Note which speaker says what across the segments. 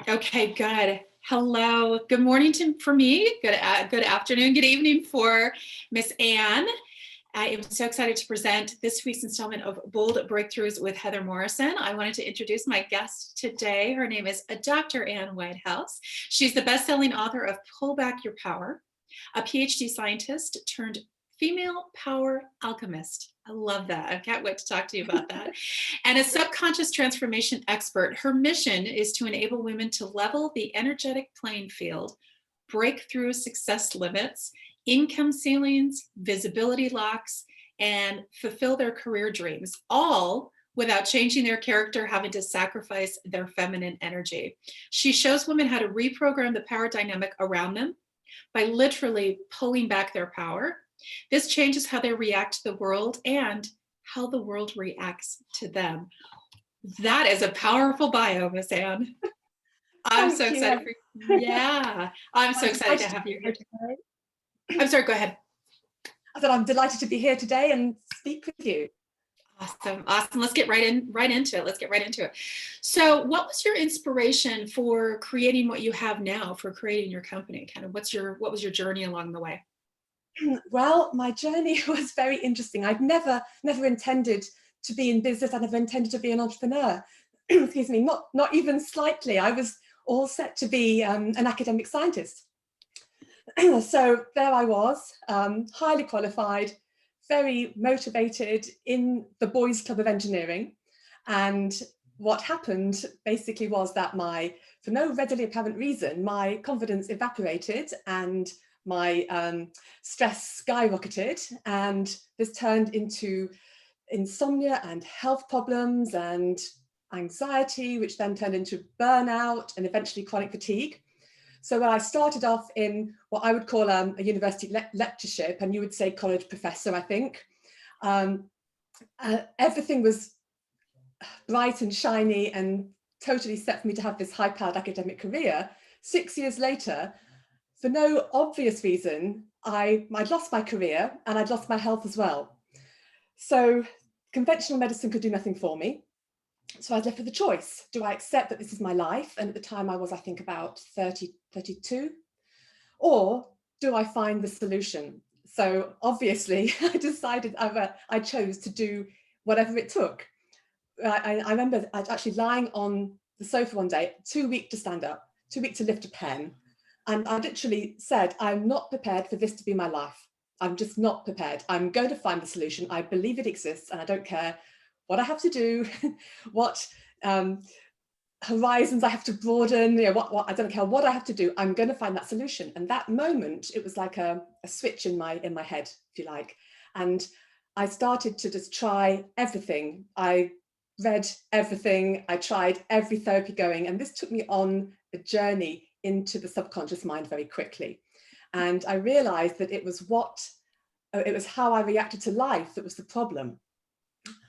Speaker 1: Okay, good. Hello. Good morning for me. Good afternoon. Good evening for Miss Anne. I am so excited to present this week's installment of Bold Breakthroughs with Heather Morrison. I wanted to introduce my guest today. Her name is Dr. Anne Whitehouse. She's the best-selling author of Pull Back Your Power, a Ph.D. scientist turned Female Power Alchemist. I love that. I can't wait to talk to you about that. And a subconscious transformation expert. Her mission is to enable women to level the energetic playing field, break through success limits, income ceilings, visibility locks, and fulfill their career dreams, all without changing their character, having to sacrifice their feminine energy. She shows women how to reprogram the power dynamic around them by literally pulling back their power. This changes how they react to the world and how the world reacts to them. That is a powerful bio, Miss Anne. I'm so excited for you. Yeah, I'm so excited to have you here today. I'm sorry, go ahead.
Speaker 2: I said I'm delighted to be here today and speak with you.
Speaker 1: Awesome. Let's get right into it. So what was your inspiration for creating what you have now, for creating your company? Kind of what was your journey along the way?
Speaker 2: Well, my journey was very interesting. I'd never intended to be in business. I never intended to be an entrepreneur. Excuse me, not even slightly. I was all set to be an academic scientist. So there I was, highly qualified, very motivated in the boys' club of engineering. And what happened basically was that for no readily apparent reason, my confidence evaporated and my stress skyrocketed, and this turned into insomnia and health problems and anxiety, which then turned into burnout and eventually chronic fatigue. So when I started off in what I would call a university lectureship, and you would say college professor, I think, everything was bright and shiny and totally set for me to have this high-powered academic career. 6 years later, for no obvious reason, I'd lost my career and I'd lost my health as well. So conventional medicine could do nothing for me. So I was left with a choice. Do I accept that this is my life? And at the time I was, I think, about 32. Or do I find the solution? So obviously I decided I chose to do whatever it took. I remember actually lying on the sofa one day, too weak to stand up, too weak to lift a pen. And I literally said, I'm not prepared for this to be my life. I'm just not prepared. I'm going to find the solution. I believe it exists and I don't care what I have to do, what horizons I have to broaden, what I don't care what I have to do. I'm going to find that solution. And that moment, it was like a switch in my head, if you like. And I started to just try everything. I read everything. I tried every therapy going. And this took me on a journey into the subconscious mind very quickly. And I realized that it was how I reacted to life that was the problem.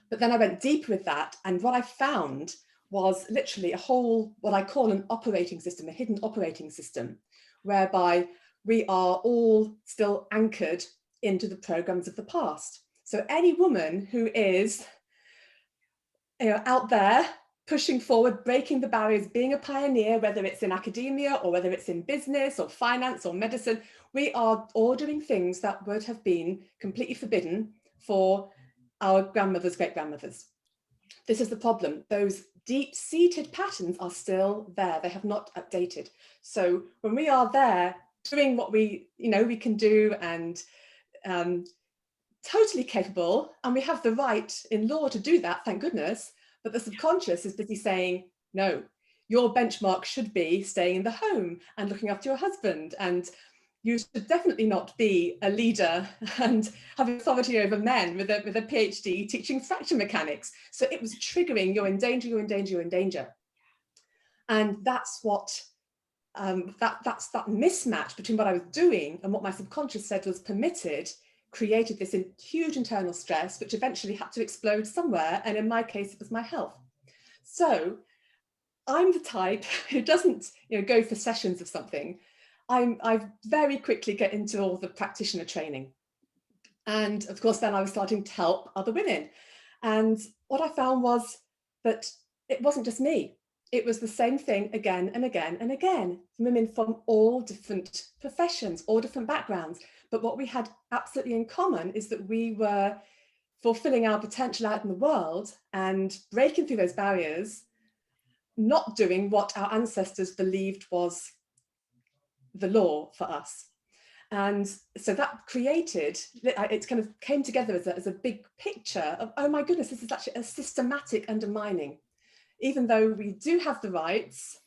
Speaker 2: But then I went deeper with that. And what I found was literally a whole, what I call an operating system, a hidden operating system, whereby we are all still anchored into the programs of the past. So any woman who is out there pushing forward, breaking the barriers, being a pioneer, whether it's in academia or whether it's in business or finance or medicine, we are all doing things that would have been completely forbidden for our grandmothers, great-grandmothers. This is the problem. Those deep-seated patterns are still there. They have not updated. So when we are there doing what we can do and totally capable, and we have the right in law to do that, thank goodness, but the subconscious is busy saying, no, your benchmark should be staying in the home and looking after your husband, and you should definitely not be a leader and have authority over men with a PhD teaching fracture mechanics. So it was triggering, you're in danger, you're in danger, you're in danger. And that's what, that's that mismatch between what I was doing and what my subconscious said was permitted, created this huge internal stress, which eventually had to explode somewhere. And in my case, it was my health. So I'm the type who doesn't go for sessions of something. I very quickly get into all the practitioner training. And of course, then I was starting to help other women. And what I found was that it wasn't just me. it was the same thing again and again and again. Women from all different professions, all different backgrounds. But what we had absolutely in common is that we were fulfilling our potential out in the world and breaking through those barriers, not doing what our ancestors believed was the law for us. And so that created, it kind of came together as a big picture of, oh my goodness, this is actually a systematic undermining. Even though we do have the rights,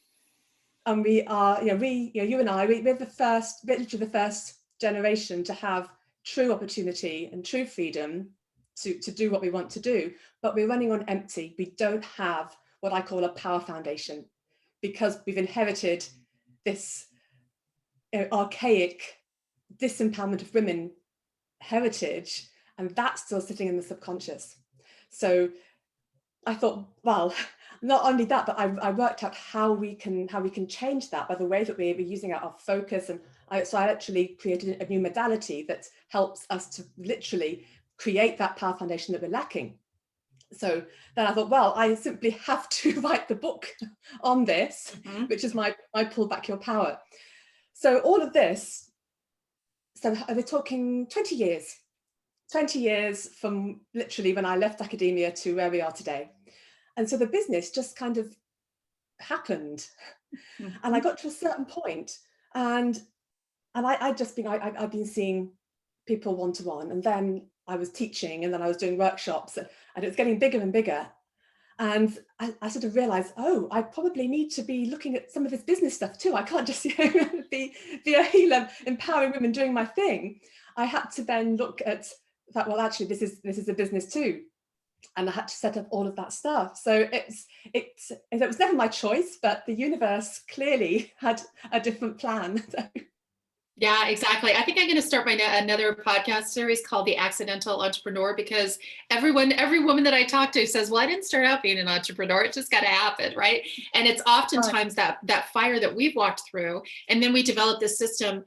Speaker 2: and we are, you and I, we're literally the first generation to have true opportunity and true freedom to do what we want to do, but we're running on empty. We don't have what I call a power foundation, because we've inherited this archaic disempowerment of women heritage, and that's still sitting in the subconscious. So I thought, well, not only that, but I worked out how we can change that by the way that we're using our focus. And so I actually created a new modality that helps us to literally create that power foundation that we're lacking. So then I thought, well, I simply have to write the book on this, which is my Pull Back Your Power. So all of this, so we're talking 20 years from literally when I left academia to where we are today. And so the business just kind of happened. And I got to a certain point, and I've been seeing people one-to-one, and then I was teaching, and then I was doing workshops, and it was getting bigger and bigger. And I sort of realized, oh, I probably need to be looking at some of this business stuff too. I can't just be a healer empowering women doing my thing. I had to then look at that, well, actually, this is a business too. And I had to set up all of that stuff. So it was never my choice, but the universe clearly had a different plan.
Speaker 1: Yeah, exactly. I think I'm going to start another podcast series called The Accidental Entrepreneur, because every woman that I talk to says, well, I didn't start out being an entrepreneur. It just got to happen, right? And it's oftentimes that fire that we've walked through, and then we develop this system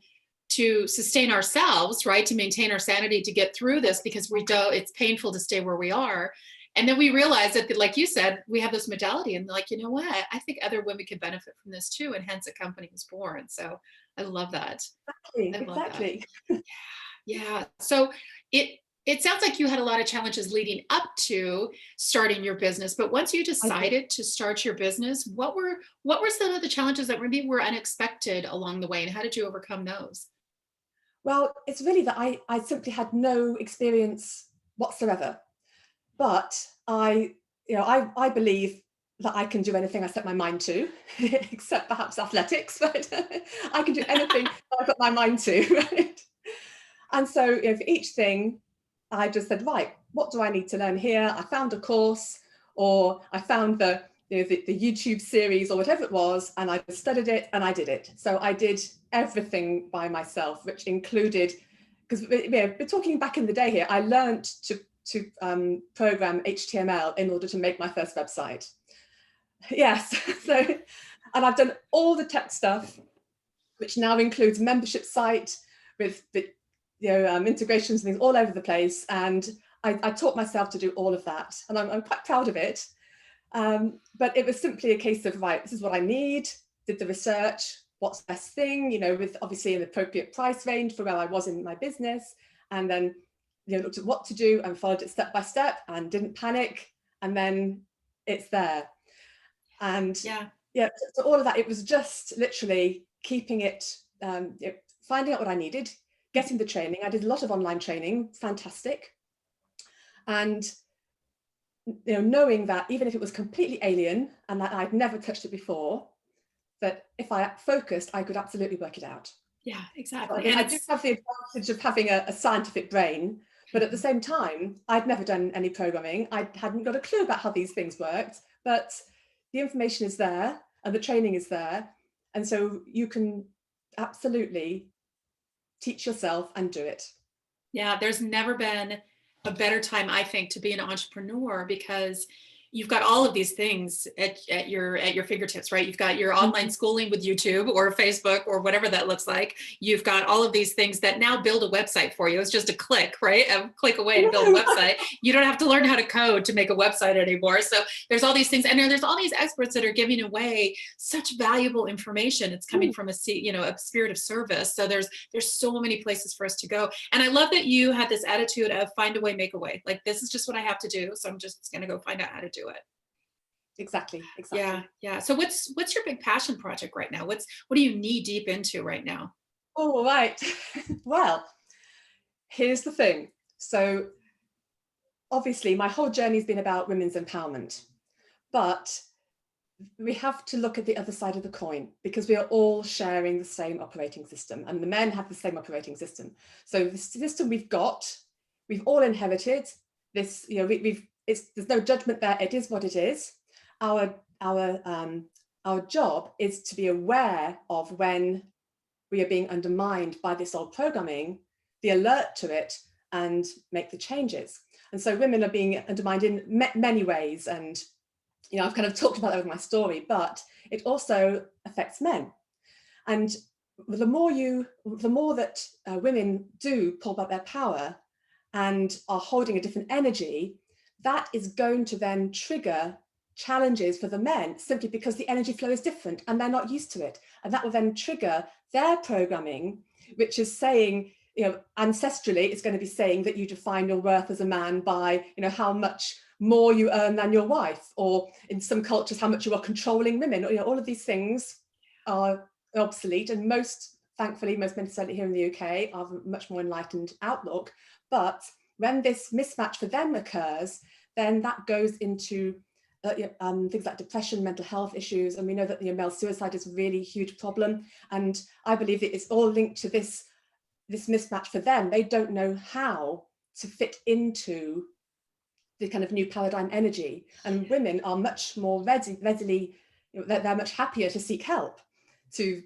Speaker 1: to sustain ourselves, right? To maintain our sanity, to get through this, because it's painful to stay where we are. And then we realize that, like you said, we have this modality, and like, you know what? I think other women could benefit from this too. And hence a company was born. So I love that.
Speaker 2: Exactly.
Speaker 1: Yeah. So it sounds like you had a lot of challenges leading up to starting your business, but once you decided to start your business, what were some of the challenges that maybe were unexpected along the way, and how did you overcome those?
Speaker 2: Well, it's really that I simply had no experience whatsoever. But I believe that I can do anything I set my mind to, except perhaps athletics, but I can do anything I put my mind to, right? And so for each thing, I just said, right, what do I need to learn here? I found a course, or I found the YouTube series or whatever it was, and I studied it and I did it. So I did everything by myself, which included, because we're talking back in the day here, I learned to program HTML in order to make my first website. Yes, so, and I've done all the tech stuff, which now includes a membership site with the integrations and things all over the place. And I taught myself to do all of that, and I'm quite proud of it. But it was simply a case of, right, this is what I need, did the research, what's the best thing, with obviously an appropriate price range for where I was in my business, and then looked at what to do and followed it step by step and didn't panic, and then it's there. And so all of that, it was just literally keeping it, finding out what I needed, getting the training. I did a lot of online training, fantastic. And knowing that even if it was completely alien and that I'd never touched it before, that if I focused, I could absolutely work it out.
Speaker 1: Yeah, exactly.
Speaker 2: And I do have the advantage of having a scientific brain, but at the same time, I'd never done any programming. I hadn't got a clue about how these things worked, but the information is there and the training is there. And so you can absolutely teach yourself and do it.
Speaker 1: Yeah, there's never been a better time, I think, to be an entrepreneur, because you've got all of these things at your fingertips, right? You've got your online schooling with YouTube or Facebook or whatever that looks like. You've got all of these things that now build a website for you. It's just a click, right? A click away to build a website. You don't have to learn how to code to make a website anymore. So there's all these things, and there's all these experts that are giving away such valuable information. It's coming from a spirit of service. So there's so many places for us to go. And I love that you had this attitude of find a way, make a way. Like, this is just what I have to do. So I'm just going to go find out how to do it.
Speaker 2: Exactly.
Speaker 1: Yeah. So what's your big passion project right now? What are you knee deep into right now?
Speaker 2: All right. Well, here's the thing. So obviously my whole journey has been about women's empowerment, but we have to look at the other side of the coin, because we are all sharing the same operating system, and the men have the same operating system. So the system we've all inherited this, there's no judgment there. It is what it is. Our job is to be aware of when we are being undermined by this old programming, be alert to it, and make the changes. And so women are being undermined in many ways. And, I've kind of talked about that with my story, but it also affects men. And the more that women do pull back their power and are holding a different energy, that is going to then trigger challenges for the men, simply because the energy flow is different and they're not used to it. And that will then trigger their programming, which is saying, ancestrally, it's going to be saying that you define your worth as a man by, how much more you earn than your wife, or in some cultures, how much you are controlling women. All of these things are obsolete, and thankfully, most men, certainly here in the UK, have a much more enlightened outlook. But when this mismatch for them occurs, then that goes into things like depression, mental health issues. And we know that male suicide is a really huge problem. And I believe that it's all linked to this mismatch for them. They don't know how to fit into the kind of new paradigm energy. And women are much more readily, they're much happier to seek help, to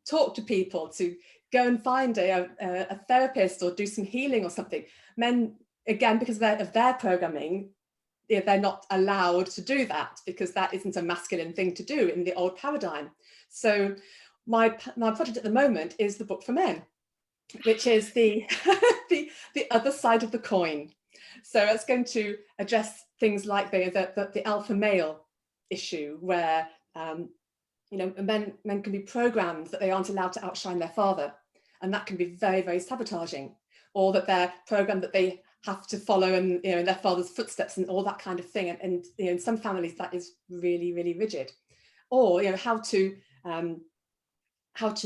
Speaker 2: talk to people, to go and find a therapist or do some healing or something. Men, again, because of their programming, they're not allowed to do that, because that isn't a masculine thing to do in the old paradigm. So my project at the moment is the book for men, which is the other side of the coin. So it's going to address things like the alpha male issue, where men can be programmed that they aren't allowed to outshine their father, and that can be very, very sabotaging, or that they're programmed that they have to follow in their father's footsteps and all that kind of thing. And in some families that is really, really rigid. Or how to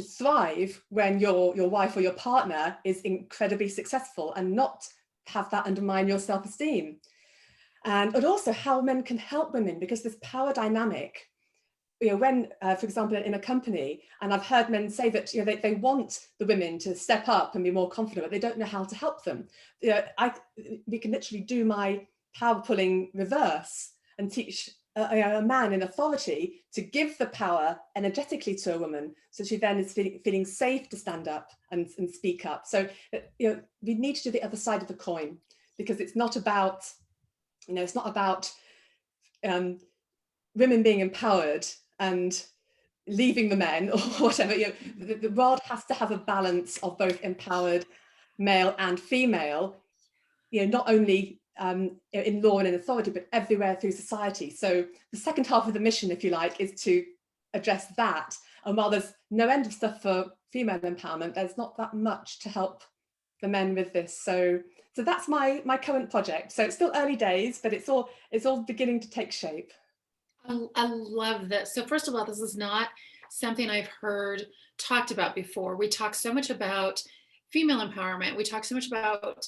Speaker 2: thrive when your wife or your partner is incredibly successful, and not have that undermine your self-esteem. And also how men can help women, because this power dynamic, when, for example, in a company, and I've heard men say that they want the women to step up and be more confident, but they don't know how to help them. We can literally do my power pulling reverse and teach a man in authority to give the power energetically to a woman, so she then is feeling safe to stand up and speak up. So we need to do the other side of the coin, because it's not about women being empowered and leaving the men or whatever. The world has to have a balance of both empowered male and female, not only in law and in authority, but everywhere through society. So the second half of the mission, if you like, is to address that. And while there's no end of stuff for female empowerment, there's not that much to help the men with this. So that's my current project. So it's still early days, but it's all beginning to take shape.
Speaker 1: I love this. So first of all, this is not something I've heard talked about before. We talk so much about female empowerment. We talk so much about,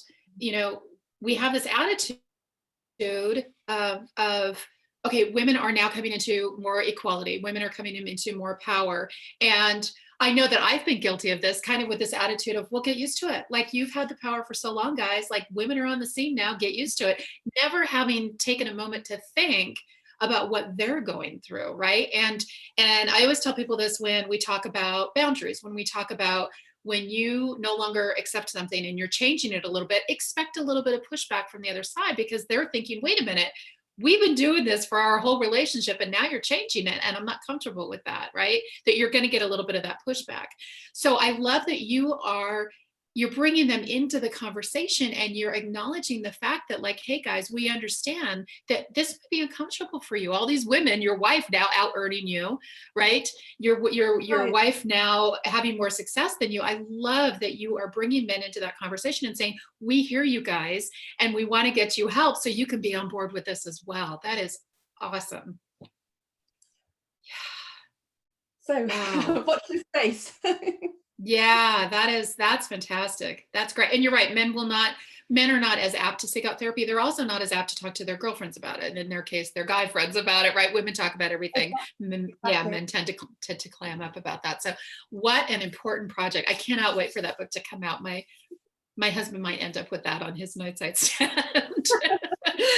Speaker 1: we have this attitude of okay, women are now coming into more equality. Women are coming into more power. And I know that I've been guilty of this, kind of with this attitude of, well, get used to it. Like, you've had the power for so long, guys. Like, women are on the scene now, get used to it. Never having taken a moment to think about what they're going through, right? And I always tell people this when we talk about boundaries, when we talk about when you no longer accept something and you're changing it a little bit, expect a little bit of pushback from the other side, because they're thinking, wait a minute, we've been doing this for our whole relationship and now you're changing it and I'm not comfortable with that, right? That you're going to get a little bit of that pushback. So I love that you're bringing them into the conversation and you're acknowledging the fact that like, hey guys, we understand that this would be uncomfortable for you. All these women, your wife now out earning you, right? Your
Speaker 2: Right.
Speaker 1: wife now having more success than you. I love that you are bringing men into that conversation and saying, we hear you guys and we want to get you help so you can be on board with this as well. That is awesome.
Speaker 2: So
Speaker 1: Wow.
Speaker 2: watch this space.
Speaker 1: Yeah, that's fantastic. That's great. And you're right. Men are not as apt to seek out therapy. They're also not as apt to talk to their girlfriends about it. And in their case, their guy friends about it, right? Women talk about everything.
Speaker 2: Exactly.
Speaker 1: Men tend to clam up about that. So what an important project. I cannot wait for that book to come out. My husband might end up with that on his nightside stand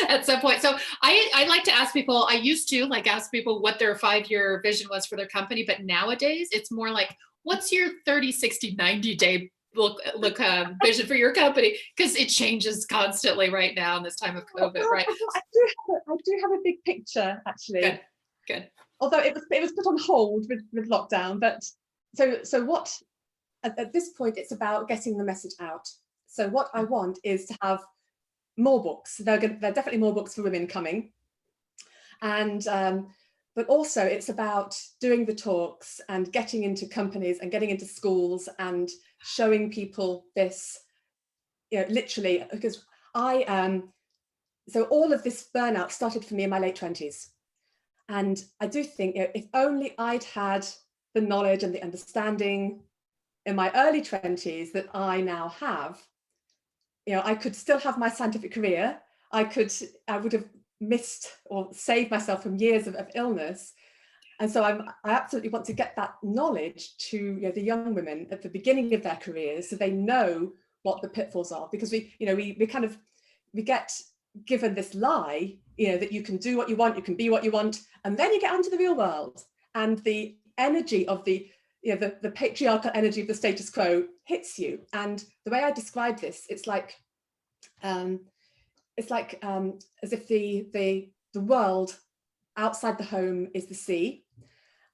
Speaker 1: at some point. So I like to ask people, I used to like ask people what their 5-year vision was for their company, but nowadays it's more like, what's your 30, 60, 90 day vision for your company? Because it changes constantly right now in this time of COVID, right?
Speaker 2: I do have a big picture actually.
Speaker 1: Good.
Speaker 2: Although it was put on hold with lockdown, but so what at this point it's about getting the message out. So what I want is to have more books. There are definitely more books for women coming, and but also it's about doing the talks and getting into companies and getting into schools and showing people this, literally, because so all of this burnout started for me in my late 20s. And I do think, if only I'd had the knowledge and the understanding in my early 20s that I now have, I could still have my scientific career. I would have missed or saved myself from years of illness. And so I absolutely want to get that knowledge to the young women at the beginning of their careers, so they know what the pitfalls are, because we get given this lie, that you can do what you want, you can be what you want, and then you get onto the real world, and the energy of the patriarchal energy of the status quo hits you. And the way I describe this, it's like as if the world outside the home is the sea,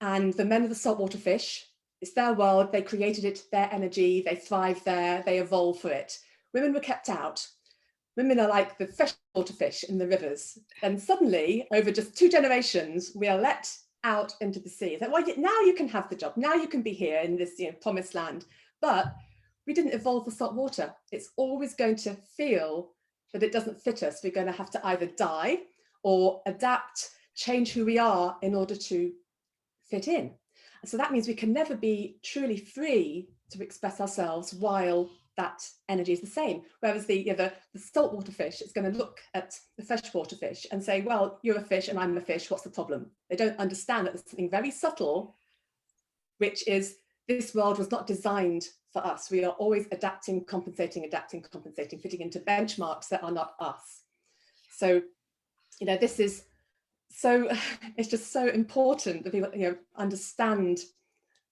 Speaker 2: and the men are the saltwater fish. It's their world, they created it, their energy, they thrive there, they evolve for it. Women were kept out. Women are like the freshwater fish in the rivers. And suddenly, over just 2 generations, we are let out into the sea. It's like, well, now you can have the job. Now you can be here in this promised land. But we didn't evolve for salt water. It's always going to feel that it doesn't fit us. We're going to have to either die or adapt, change who we are in order to fit in. And so that means we can never be truly free to express ourselves while that energy is the same. Whereas the saltwater fish is going to look at the freshwater fish and say, well, you're a fish and I'm a fish, what's the problem? They don't understand that there's something very subtle, which is this world was not designed for us. We are always adapting, compensating, fitting into benchmarks that are not us. So, this is so, it's just so important that people, understand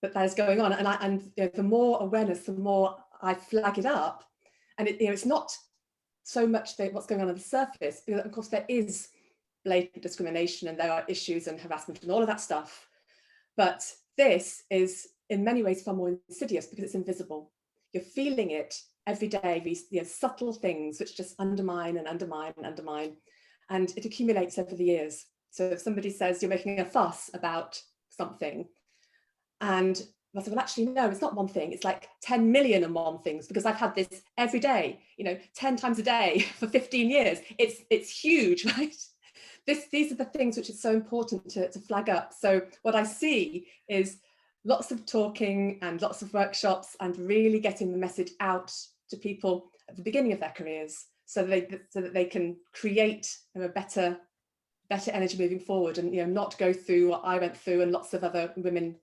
Speaker 2: that is going on. And the more awareness, the more I flag it up. And it's not so much what's going on the surface, because of course there is blatant discrimination and there are issues and harassment and all of that stuff. But this is in many ways far more insidious because it's invisible. You're feeling it every day, these subtle things which just undermine and undermine and undermine. And it accumulates over the years. So if somebody says you're making a fuss about something, and I said, well, actually, no, it's not one thing. It's like 10 million and one things, because I've had this every day, 10 times a day for 15 years. It's huge, right? These are the things which is so important to flag up. So what I see is lots of talking and lots of workshops and really getting the message out to people at the beginning of their careers, so that they can create a better energy moving forward, and not go through what I went through and lots of other women.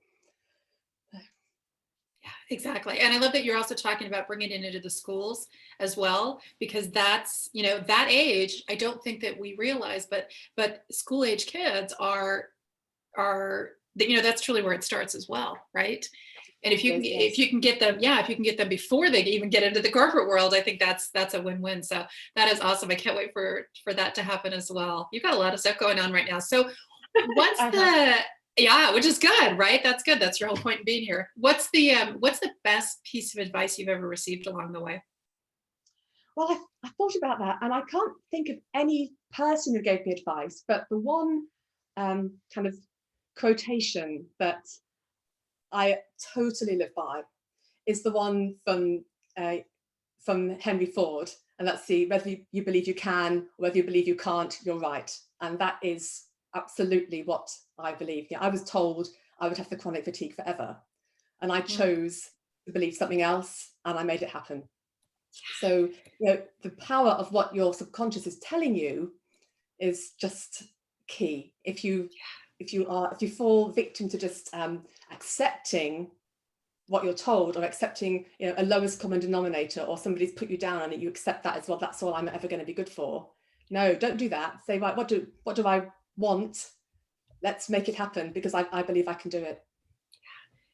Speaker 1: Yeah, exactly. And I love that you're also talking about bringing it into the schools as well, because that's, that age, I don't think that we realize, but school age kids are, that's truly where it starts as well, right? And if you can get them, if you can get them before they even get into the corporate world, I think that's a win-win. So that is awesome. I can't wait for that to happen as well. You've got a lot of stuff going on right now. So what's which is good, right? That's good. That's your whole point in being here. What's the best piece of advice you've ever received along the way?
Speaker 2: Well, I thought about that, and I can't think of any person who gave me advice, but the one kind of quotation that I totally live by is the one from Henry Ford, and that's whether you believe you can or whether you believe you can't, you're right. And that is absolutely what I believe. I was told I would have the chronic fatigue forever, and I chose to believe something else, and I made it happen. So the power of what your subconscious is telling you is just key. If you fall victim to just accepting what you're told, or accepting a lowest common denominator, or somebody's put you down and you accept that as well, that's all I'm ever going to be good for. No, don't do that. Say, right, what do I want? Let's make it happen, because I believe I can do it.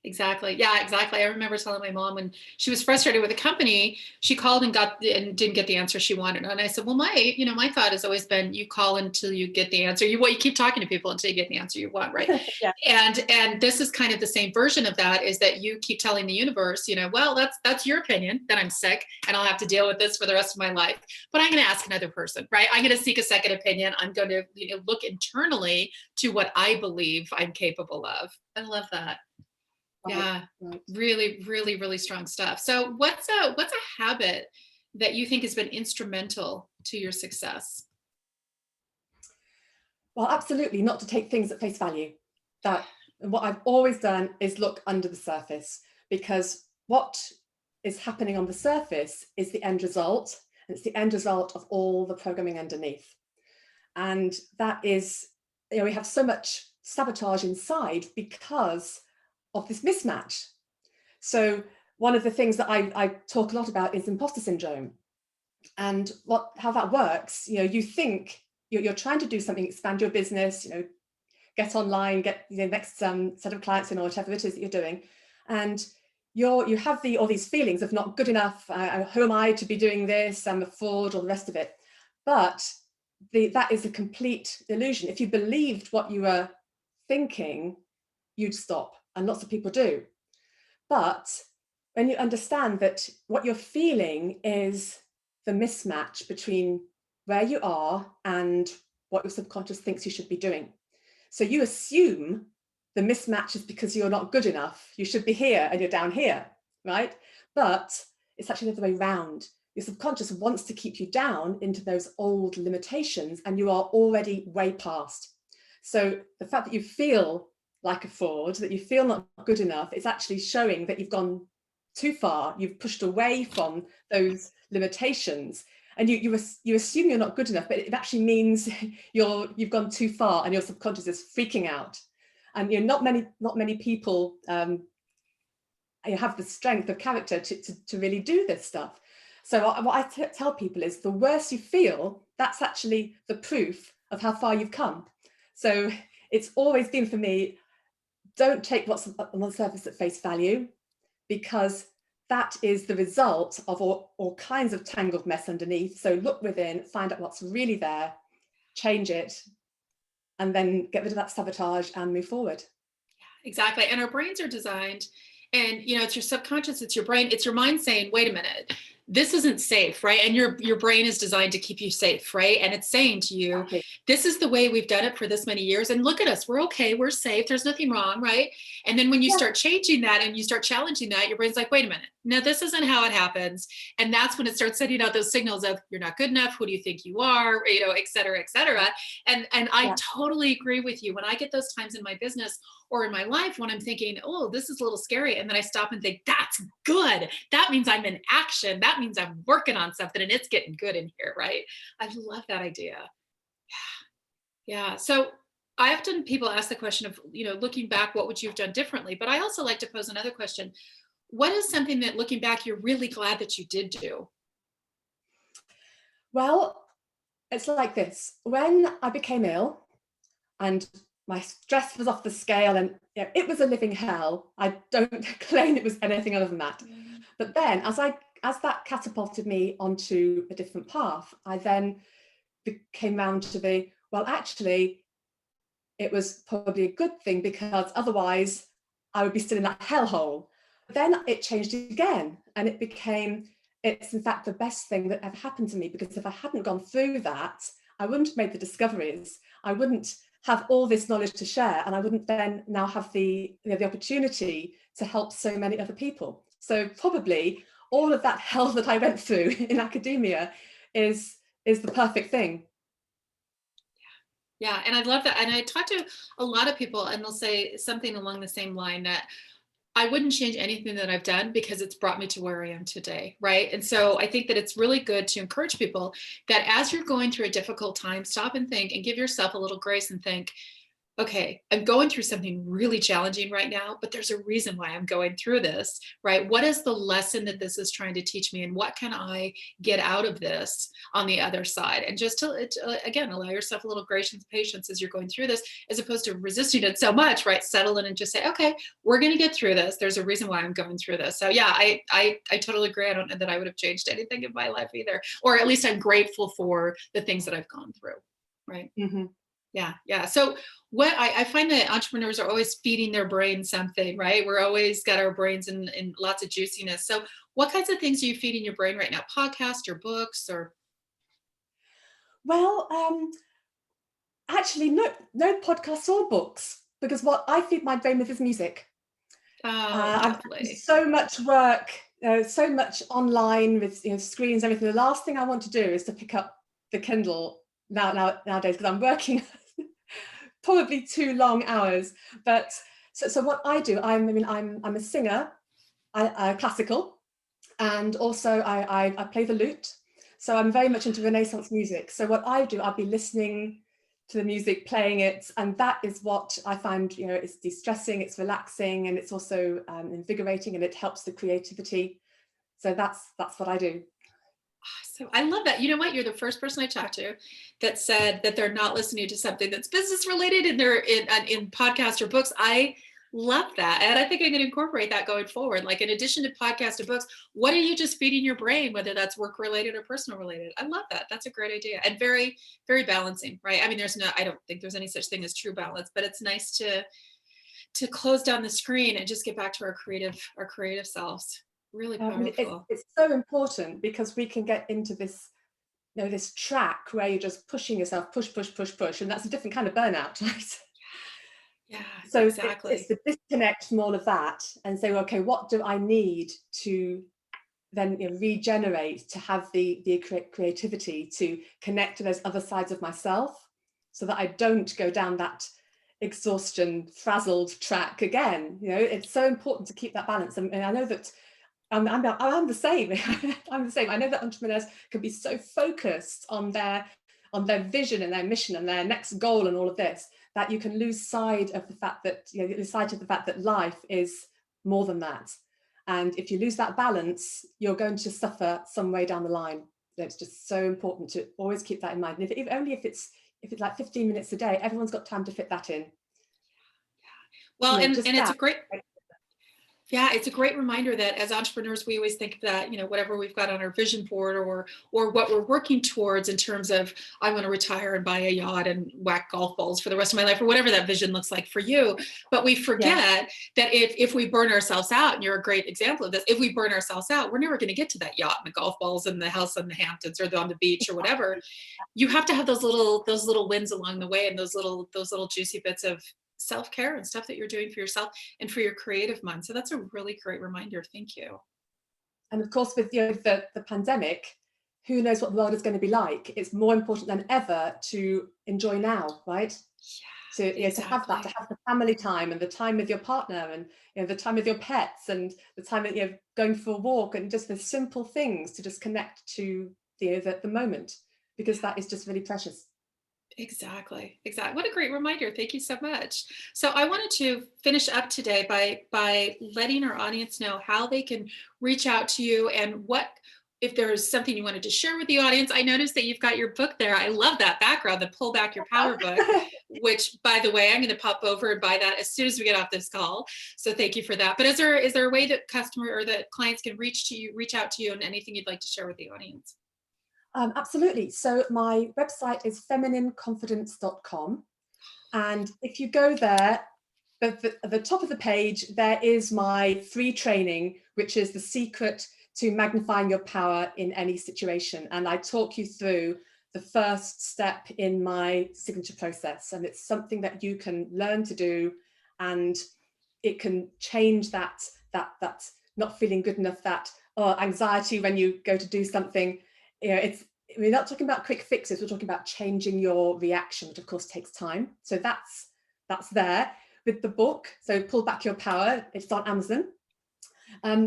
Speaker 1: Exactly. Yeah, exactly. I remember telling my mom when she was frustrated with a company, she called and didn't get the answer she wanted. And I said, well, my thought has always been, you call until you get the answer. You keep talking to people until you get the answer you want. Right.
Speaker 2: Yeah.
Speaker 1: And this is kind of the same version of that, is that you keep telling the universe, well, that's your opinion, that I'm sick and I'll have to deal with this for the rest of my life. But I'm going to ask another person, right? I'm going to seek a second opinion. I'm going to look internally to what I believe I'm capable of. I love that. Yeah, right. Really, really, really strong stuff. So what's a habit that you think has been instrumental to your success?
Speaker 2: Well, absolutely not to take things at face value. What I've always done is look under the surface, because what is happening on the surface is the end result, and it's the end result of all the programming underneath. And that is, we have so much sabotage inside because of this mismatch. So one of the things that I talk a lot about is imposter syndrome, and how that works. You think you're trying to do something, expand your business, get online, get the next set of clients in, or whatever it is that you're doing, and you have all these feelings of not good enough. Who am I to be doing this? I'm a fraud, or the rest of it. But that is a complete illusion. If you believed what you were thinking, you'd stop. And lots of people do. But when you understand that what you're feeling is the mismatch between where you are and what your subconscious thinks you should be doing. So you assume the mismatch is because you're not good enough. You should be here and you're down here, right? But it's actually the other way around. Your subconscious wants to keep you down into those old limitations, and you are already way past. So the fact that you feel like a fraud, that you feel not good enough, it's actually showing that you've gone too far. You've pushed away from those limitations, and you assume you're not good enough, but it actually means you've gone too far, and your subconscious is freaking out. And not many people have the strength of character to really do this stuff. So what I tell people is, the worse you feel, that's actually the proof of how far you've come. So it's always been, for me, don't take what's on the surface at face value, because that is the result of all kinds of tangled mess underneath. So look within, find out what's really there, change it, and then get rid of that sabotage and move forward.
Speaker 1: Yeah, exactly. And our brains are designed, and it's your subconscious, it's your brain, it's your mind saying, wait a minute, this isn't safe, right? And your brain is designed to keep you safe, right? And it's saying to you, okay, this is the way we've done it for this many years, and look at us, we're okay, we're safe, there's nothing wrong, right? And then when you start changing that and you start challenging that, your brain's like, wait a minute, no, this isn't how it happens. And that's when it starts sending out those signals of, you're not good enough, who do you think you are, et cetera, et cetera. And I totally agree with you. When I get those times in my business or in my life when I'm thinking, oh, this is a little scary, and then I stop and think, that's good, that means I'm in action, that means I'm working on something, and it's getting good in here, right? I love that idea. Yeah. So people ask the question of, looking back, what would you have done differently? But I also like to pose another question. What is something that, looking back, you're really glad that you did do?
Speaker 2: Well, it's like this. When I became ill and my stress was off the scale, and it was a living hell. I don't claim it was anything other than that. But then as that catapulted me onto a different path, I then came round to well, actually, it was probably a good thing, because otherwise I would be still in that hellhole. Then it changed again, and it became, it's in fact the best thing that ever happened to me, because if I hadn't gone through that, I wouldn't have made the discoveries. I wouldn't have all this knowledge to share, and I wouldn't then now have the opportunity to help so many other people. So probably all of that hell that I went through in academia is the perfect thing.
Speaker 1: Yeah, and I love that. And I talk to a lot of people, and they'll say something along the same line, that I wouldn't change anything that I've done because it's brought me to where I am today, right? And so I think that it's really good to encourage people that as you're going through a difficult time, stop and think and give yourself a little grace and think, okay, I'm going through something really challenging right now, but there's a reason why I'm going through this, right? What is the lesson that this is trying to teach me, and what can I get out of this on the other side? And just to again, allow yourself a little grace and patience as you're going through this, as opposed to resisting it so much, right? Settle in and just say, okay, we're going to get through this. There's a reason why I'm going through this. So yeah, I totally agree. I don't know that I would have changed anything in my life either, or at least I'm grateful for the things that I've gone through, right?
Speaker 2: Mm-hmm.
Speaker 1: Yeah. So what I find that entrepreneurs are always feeding their brain something, right? We're always got our brains in lots of juiciness. So what kinds of things are you feeding your brain right now? Podcasts or books or?
Speaker 2: Well, actually, no podcasts or books, because what I feed my brain with is music.
Speaker 1: Oh,
Speaker 2: I've done
Speaker 1: lovely.
Speaker 2: so much work, so much online with screens, everything. The last thing I want to do is to pick up the Kindle nowadays, because I'm working probably too long hours. But so what I do, I'm a singer, I classical, and also I play the lute. So I'm very much into Renaissance music. So what I do, I'll be listening to the music, playing it, and that is what I find, it's de-stressing, it's relaxing, and it's also invigorating, and it helps the creativity. So that's what I do.
Speaker 1: So I love that. You know what? You're the first person I talked to that said that they're not listening to something that's business related and they're in podcasts or books. I love that. And I think I'm going to incorporate that going forward. Like in addition to podcasts and books, what are you just feeding your brain, whether that's work related or personal related? I love that. That's a great idea, and very, very balancing, right? I mean, I don't think there's any such thing as true balance, but it's nice to close down the screen and just get back to our creative selves. Really powerful.
Speaker 2: It's so important, because we can get into this this track where you're just pushing yourself, push, and that's a different kind of burnout, right?
Speaker 1: Yeah,
Speaker 2: So
Speaker 1: exactly.
Speaker 2: it's to disconnect from all of that and say, well, okay, what do I need to then regenerate, to have the creativity, to connect to those other sides of myself, so that I don't go down that exhaustion, frazzled track again. It's so important to keep that balance. And I know that I'm the same. I'm the same. I know that entrepreneurs can be so focused on their vision and their mission and their next goal and all of this, that you can lose sight of the fact that life is more than that. And if you lose that balance, you're going to suffer some way down the line. It's just so important to always keep that in mind. And if it's like 15 minutes a day, everyone's got time to fit that in.
Speaker 1: Well, and
Speaker 2: just
Speaker 1: it's
Speaker 2: that.
Speaker 1: a great, yeah, it's a great reminder that as entrepreneurs, we always think that, whatever we've got on our vision board or what we're working towards in terms of, I want to retire and buy a yacht and whack golf balls for the rest of my life, or whatever that vision looks like for you. But we forget that if we burn ourselves out, and you're a great example of this, if we burn ourselves out, we're never going to get to that yacht and the golf balls and the house in the Hamptons or on the beach or whatever. You have to have those little wins along the way, and those little juicy bits of self-care and stuff that you're doing for yourself and for your creative mind. So that's a really great reminder. Thank you.
Speaker 2: And of course, with the pandemic, who knows what the world is going to be like? It's more important than ever to enjoy now, right?
Speaker 1: Yeah,
Speaker 2: to have that, to have the family time and the time with your partner, and the time with your pets, and the time that going for a walk, and just the simple things to just connect to the moment, because that is just really precious.
Speaker 1: Exactly. What a great reminder. Thank you so much. So I wanted to finish up today by letting our audience know how they can reach out to you, and what if there's something you wanted to share with the audience. I noticed that you've got your book there. I love that background, the Pull Back Your Power book, which, by the way, I'm going to pop over and buy that as soon as we get off this call. So thank you for that. But is there a way that customer or that clients can reach out to you, and anything you'd like to share with the audience?
Speaker 2: Absolutely. So my website is feminineconfidence.com. And if you go there, at the top of the page, there is my free training, which is the secret to magnifying your power in any situation. And I talk you through the first step in my signature process. And it's something that you can learn to do, and it can change that not feeling good enough, that anxiety when you go to do something. We're not talking about quick fixes, we're talking about changing your reaction, which of course takes time. So that's there with the book. So Pull Back Your Power, it's on Amazon.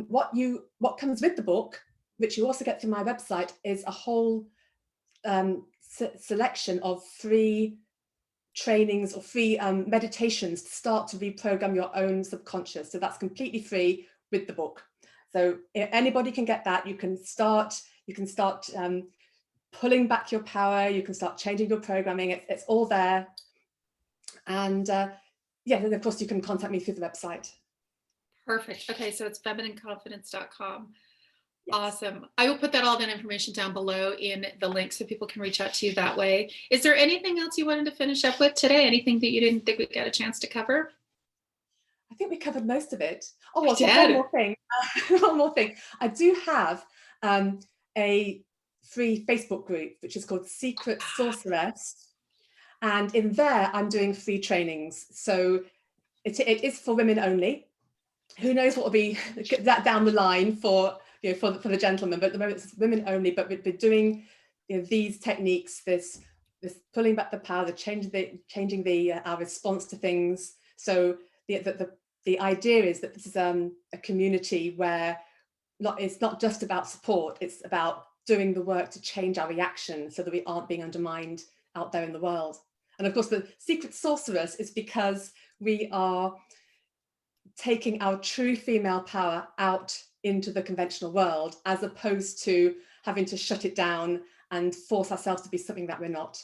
Speaker 2: What comes with the book, which you also get through my website, is a whole selection of free trainings or free meditations to start to reprogram your own subconscious. So that's completely free with the book. So anybody can get that. You can start pulling back your power. You can start changing your programming. It's all there. And and of course you can contact me through the website.
Speaker 1: Perfect. Okay, so it's feminineconfidence.com.
Speaker 2: Yes.
Speaker 1: Awesome. I will put that all that information down below in the link so people can reach out to you that way. Is there anything else you wanted to finish up with today? Anything that you didn't think we got a chance to cover?
Speaker 2: I think we covered most of it. Oh,
Speaker 1: We
Speaker 2: well,
Speaker 1: did.
Speaker 2: one more thing. One more thing. I do have a free Facebook group, which is called Secret Sorceress. And in there, I'm doing free trainings. So it is for women only. Who knows what will be that down the line for the gentlemen, but at the moment it's women only. But we're doing these techniques, this pulling back the power, changing our response to things. So the idea is that this is a community where it's not just about support, it's about doing the work to change our reaction so that we aren't being undermined out there in the world. And of course, the Secret Sorceress is because we are taking our true female power out into the conventional world, as opposed to having to shut it down and force ourselves to be something that we're not.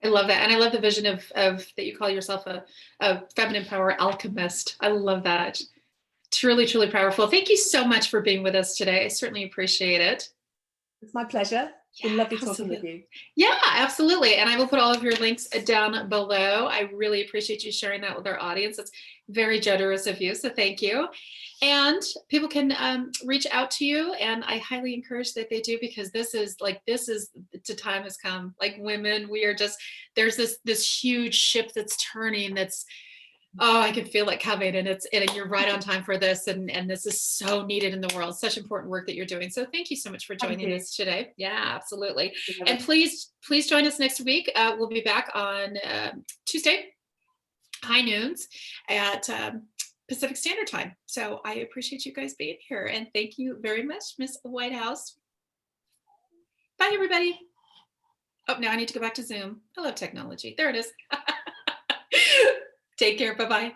Speaker 1: I love that. And I love the vision of that you call yourself a feminine power alchemist. I love that. Truly, truly powerful. Thank you so much for being with us today. I certainly appreciate it.
Speaker 2: It's my pleasure. It's been lovely talking with you.
Speaker 1: Yeah, absolutely. And I will put all of your links down below. I really appreciate you sharing that with our audience. It's very generous of you. So thank you. And people can reach out to you. And I highly encourage that they do, because the time has come. Like, women, there's this huge ship that's turning, I can feel it coming, and you're right on time for this, and this is so needed in the world. Such important work that you're doing. So thank you so much for joining us today. Yeah, absolutely. And please join us next week. We'll be back on Tuesday, high noons at Pacific Standard Time. So I appreciate you guys being here, and thank you very much, Miss Whitehouse. Bye, everybody. Oh, now I need to go back to Zoom. I love technology. There it is. Take care. Bye-bye.